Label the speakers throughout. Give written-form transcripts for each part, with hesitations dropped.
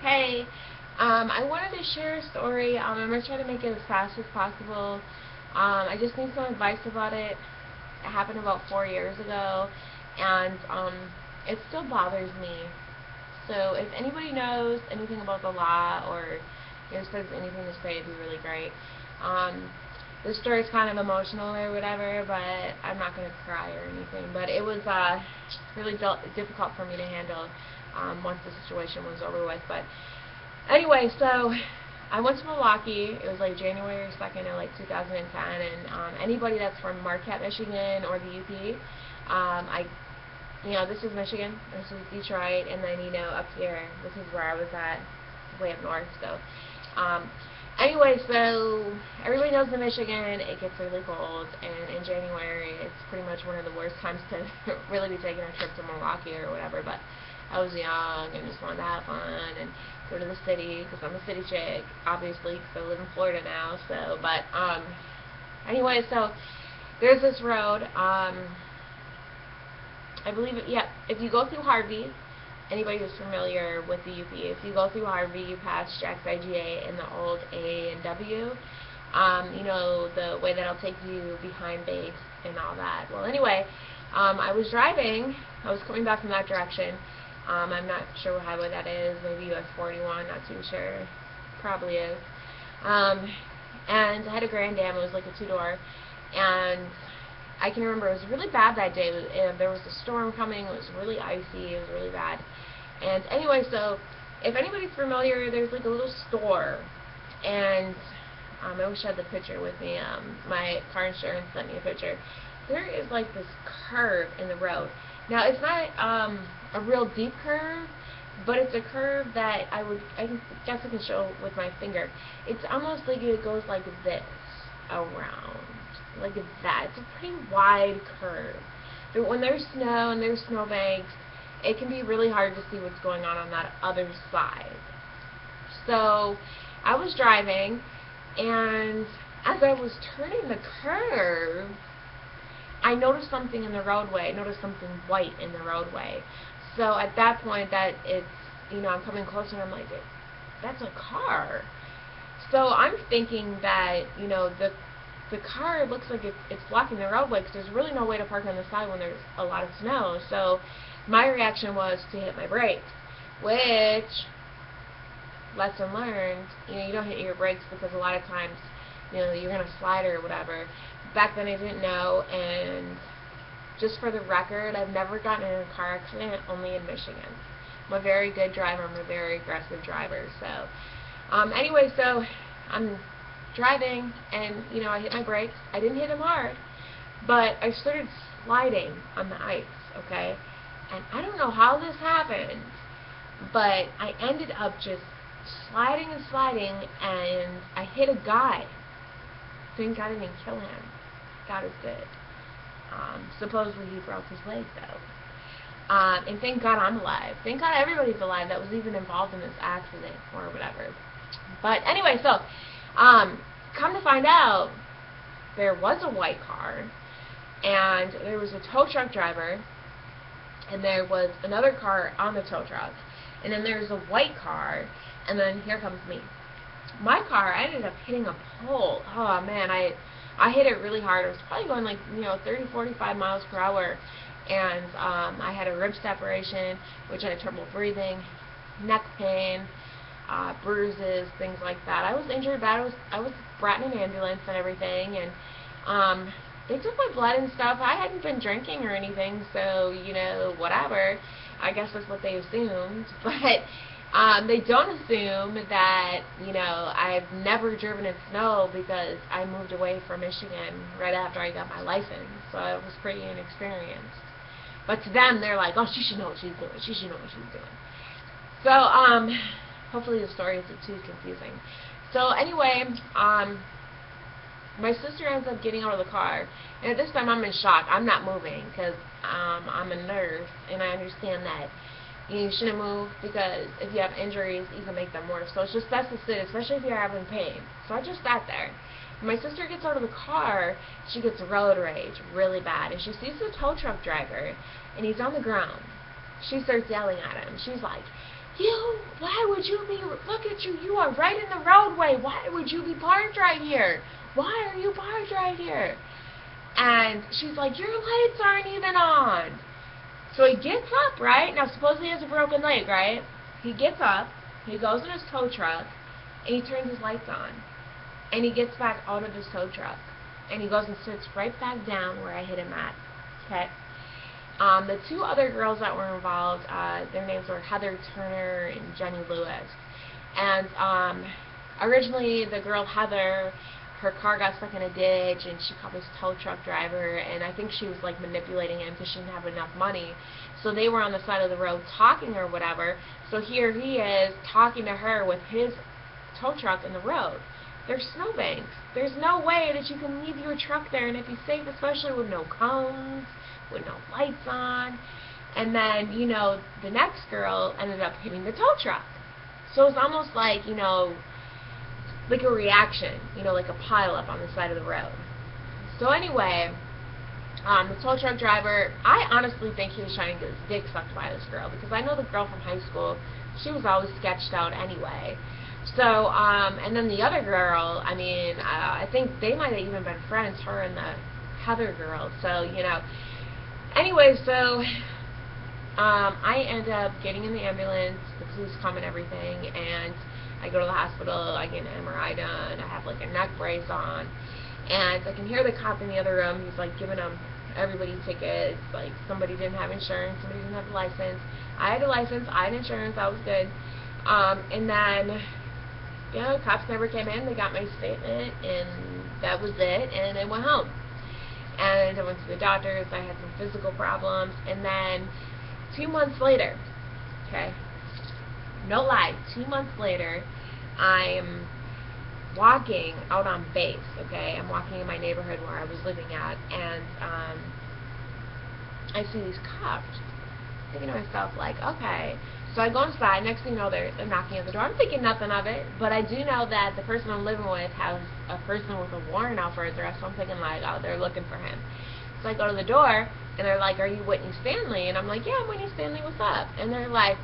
Speaker 1: Hey, I wanted to share a story. I'm going to try to make it as fast as possible. I just need some advice about it. It happened about 4 years ago, and it still bothers me. So if anybody knows anything about the law or says anything to say, it'd be really great. This story is kind of emotional or whatever, but I'm not going to cry or anything. But it was really difficult for me to handle once the situation was over with. But anyway, so I went to Milwaukee. It was like January 2nd of like 2010, and anybody that's from Marquette, Michigan, or the UP, this is Michigan, this is Detroit, and then up here, this is where I was at, way up north. So anyway, so everybody knows in Michigan it gets really cold, and in January it's pretty much one of the worst times to really be taking a trip to Milwaukee or whatever. But I was young and just wanted to have fun and go to the city because I'm a city chick, obviously, because I live in Florida now. So, but anyway, so there's this road. I believe if you go through Harvey, anybody who's familiar with the UP, if you go through Harvey, you pass Jack's IGA and the old A&W, the way that'll take you behind base and all that. Well, anyway, I was driving. I was coming back from that direction. I'm not sure what highway that is. Maybe US 41, not too sure. Probably is. And I had a Grand Am. It was like a two-door. And I can remember it was really bad that day. There was a storm coming. It was really icy. It was really bad. And anyway, so if anybody's familiar, there's like a little store. And I wish I had the picture with me. My car insurance sent me a picture. There is like this curve in the road. Now, it's not a real deep curve, but it's a curve that I guess I can show with my finger. It's almost like it goes like this around, like that. It's a pretty wide curve. But when there's snow and there's snowbanks, it can be really hard to see what's going on that other side. So I was driving, and as I was turning the curve, I noticed something in the roadway. I noticed something white in the roadway. So at that point, I'm coming closer, and I'm like, that's a car. So I'm thinking that, the car looks like it's blocking the roadway because there's really no way to park on the side when there's a lot of snow. So my reaction was to hit my brakes, which, lesson learned, you don't hit your brakes because a lot of times, you're going to slide or whatever. Back then I didn't know, and just for the record, I've never gotten in a car accident, only in Michigan. I'm a very good driver. I'm a very aggressive driver. So anyway, so I'm driving, and I hit my brakes. I didn't hit them hard, but I started sliding on the ice, okay? And I don't know how this happened, but I ended up just sliding and sliding, and I hit a guy. Thank God I didn't kill him. God is good. Supposedly he broke his leg, though. And thank God I'm alive. Thank God everybody's alive that was even involved in this accident or whatever. But anyway, so come to find out, there was a white car, and there was a tow truck driver, and there was another car on the tow truck, and then there's a white car, and then here comes me. My car, I ended up hitting a pole. Oh man, I hit it really hard. It was probably going like 30, 45 miles per hour, and I had a rib separation, which I had trouble breathing, neck pain, bruises, things like that. I was injured bad. I was brought in an ambulance and everything, and they took my blood and stuff. I hadn't been drinking or anything, so whatever. I guess that's what they assumed, but they don't assume that, I've never driven in snow because I moved away from Michigan right after I got my license, so I was pretty inexperienced. But to them, they're like, oh, she should know what she's doing. She should know what she's doing. So, hopefully the story isn't too confusing. So, anyway, my sister ends up getting out of the car, and at this time I'm in shock. I'm not moving because I'm a nurse, and I understand that you shouldn't move because if you have injuries, you can make them worse. So it's just best to sit, especially if you're having pain. So I just sat there. My sister gets out of the car. She gets road rage really bad, and she sees the tow truck driver, and he's on the ground. She starts yelling at him. She's like, Why would you be, look at you, you are right in the roadway. Why would you be parked right here? Why are you parked right here? And she's like, your lights aren't even on. So he gets up, right? Now, supposedly he has a broken leg, right? He gets up, he goes in his tow truck, and he turns his lights on. And he gets back out of his tow truck. And he goes and sits right back down where I hit him at. Okay? The two other girls that were involved, their names were Heather Turner and Jenny Lewis. And originally, the girl Heather, her car got stuck in a ditch, and she called this tow truck driver, and I think she was like manipulating him because she didn't have enough money. So they were on the side of the road talking or whatever. So here he is talking to her with his tow truck in the road. There's snowbanks. There's no way that you can leave your truck there and it be safe, especially with no cones, with no lights on. And then, you know, the next girl ended up hitting the tow truck. So it's almost like, you know, like a reaction, you know, like a pile-up on the side of the road. So anyway, the tow truck driver, I honestly think he was trying to get his dick sucked by this girl, because I know the girl from high school, she was always sketched out anyway. So, and then the other girl, I mean, I think they might have even been friends, her and the Heather girl. So, you know, anyway, so I end up getting in the ambulance, the police come and everything, and I go to the hospital, I get an MRI done, I have like a neck brace on, and I can hear the cop in the other room, he's like giving them everybody tickets, like somebody didn't have insurance, somebody didn't have a license. I had a license, I had insurance, I was good. And then, you know, cops never came in, they got my statement, and that was it, and I went home. And I went to the doctors, I had some physical problems, and then 2 months later, okay, no lie, 2 months later, I'm walking out on base, okay, I'm walking in my neighborhood where I was living at, and I see these cops, thinking to myself, like, okay. So I go inside, next thing you know, they're knocking at the door. I'm thinking nothing of it, but I do know that the person I'm living with has a person with a warrant out for his arrest, so I'm thinking, like, oh, they're looking for him. So I go to the door, and they're like, are you Whitney Stanley? And I'm like, yeah, I'm Whitney Stanley, what's up? And they're like,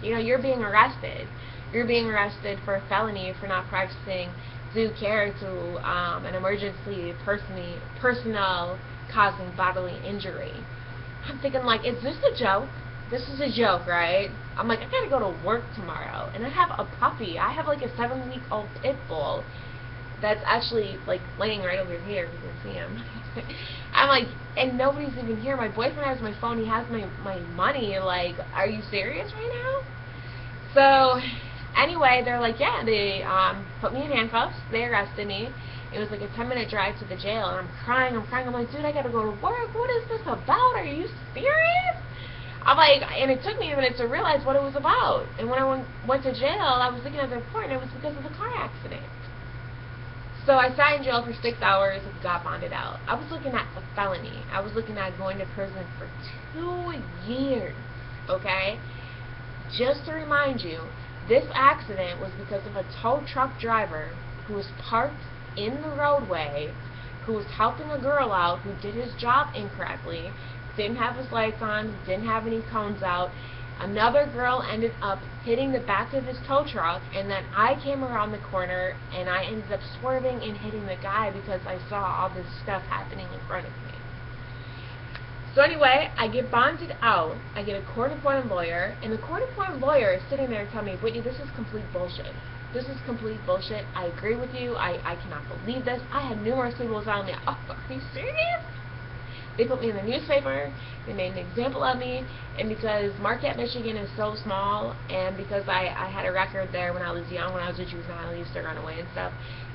Speaker 1: you know, you're being arrested. You're being arrested for a felony for not practicing due care to an emergency personnel causing bodily injury. I'm thinking, like, is this a joke? This is a joke, right? I'm like, I gotta go to work tomorrow, and I have a puppy. I have like a 7-week-old pit bull that's actually like laying right over here. You can see him. I'm like, and nobody's even here. My boyfriend has my phone. He has my money. Like, are you serious right now? So anyway, they're like, yeah. They put me in handcuffs. They arrested me. It was like a 10-minute drive to the jail, and I'm crying. I'm like, dude, I gotta go to work. What is this about? Are you serious? I'm like, and it took me a minute to realize what it was about. And when I went to jail, I was looking at the report, and it was because of the car accident. So I sat in jail for 6 hours and got bonded out. I was looking at a felony. I was looking at going to prison for 2 years, okay? Just to remind you, this accident was because of a tow truck driver who was parked in the roadway, who was helping a girl out who did his job incorrectly, didn't have his lights on, didn't have any cones out. Another girl ended up hitting the back of his tow truck, and then I came around the corner, and I ended up swerving and hitting the guy because I saw all this stuff happening in front of me. So anyway, I get bonded out, I get a court-appointed lawyer, and the court-appointed lawyer is sitting there telling me, Whitney, this is complete bullshit. This is complete bullshit. I agree with you. I cannot believe this. I had numerous people telling me, oh, are you serious? They put me in the newspaper, they made an example of me, and because Marquette, Michigan is so small, and because I had a record there when I was young, when I was a juvenile, I used to run away and stuff,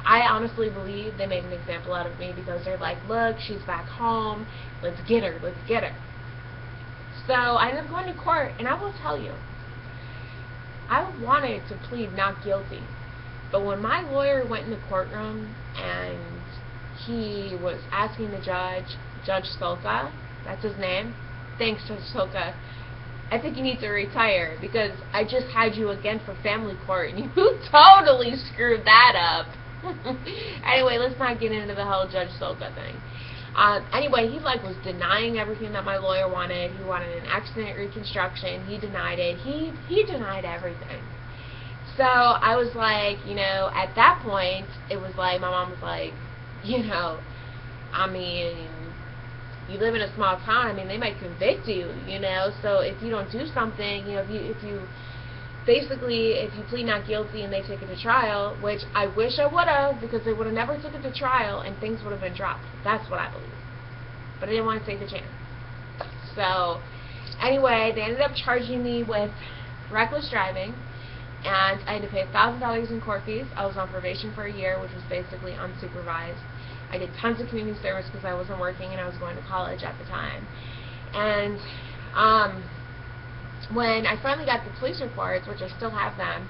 Speaker 1: I honestly believe they made an example out of me because they're like, look, she's back home, let's get her, let's get her. So I ended up going to court, and I will tell you, I wanted to plead not guilty, but when my lawyer went in the courtroom and he was asking the judge, Judge Solka, that's his name. Thanks, Judge Solka. I think you need to retire because I just had you again for family court and you totally screwed that up. Anyway, let's not get into the whole Judge Solka thing. Anyway, he like was denying everything that my lawyer wanted. He wanted an accident reconstruction. He denied it. He denied everything. So I was like, you know, at that point, it was like, my mom was like, you know, I mean, you live in a small town, I mean, they might convict you, you know, so if you don't do something, you know, if you basically, if you plead not guilty and they take it to trial, which I wish I would have, because they would have never took it to trial and things would have been dropped. That's what I believe. But I didn't want to take the chance. So, anyway, they ended up charging me with reckless driving, and I had to pay $1,000 in court fees. I was on probation for a year, which was basically unsupervised. I did tons of community service because I wasn't working and I was going to college at the time. And when I finally got the police reports, which I still have them,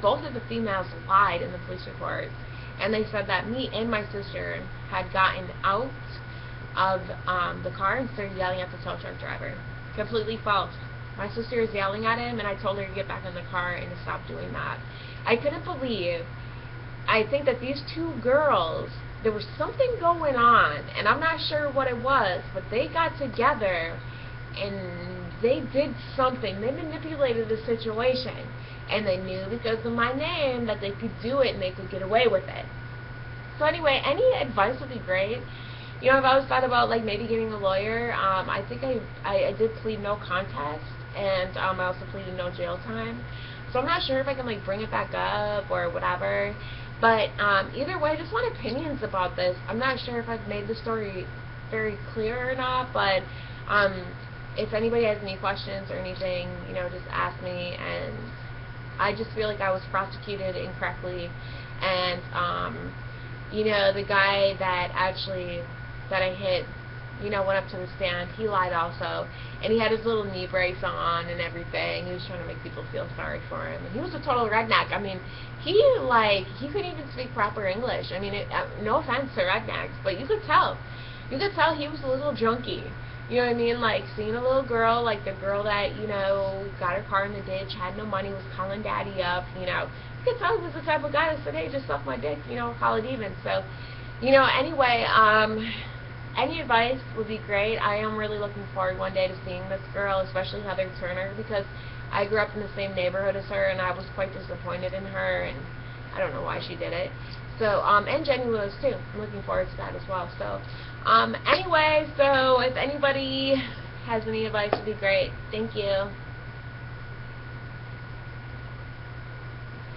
Speaker 1: both of the females lied in the police reports. And they said that me and my sister had gotten out of the car and started yelling at the tow truck driver. Completely false. My sister was yelling at him, and I told her to get back in the car and to stop doing that. I couldn't believe, I think that these two girls, there was something going on, and I'm not sure what it was, but they got together, and they did something. They manipulated the situation, and they knew because of my name that they could do it and they could get away with it. So anyway, any advice would be great. You know, I've always thought about like maybe getting a lawyer. I think I did plead no contest, and I also pleaded no jail time. So I'm not sure if I can like bring it back up or whatever. But either way, I just want opinions about this. I'm not sure if I've made the story very clear or not, but if anybody has any questions or anything, you know, just ask me. And I just feel like I was prosecuted incorrectly, and you know, the guy that I hit, you know, went up to the stand. He lied also, and he had his little knee brace on and everything. He was trying to make people feel sorry for him, and he was a total redneck. I mean, he couldn't even speak proper English. I mean, no offense to rednecks, but you could tell he was a little junkie. You know what I mean? Like, seeing a little girl, like the girl that, you know, got her car in the ditch, had no money, was calling daddy up, you know. You could tell he was the type of guy that said, hey, just suck my dick, you know, call it even. So, you know, anyway, any advice would be great. I am really looking forward one day to seeing this girl, especially Heather Turner, because I grew up in the same neighborhood as her, and I was quite disappointed in her, and I don't know why she did it. So, and Jenny Lewis, too. I'm looking forward to that as well. So, anyway, so if anybody has any advice, it would be great. Thank you.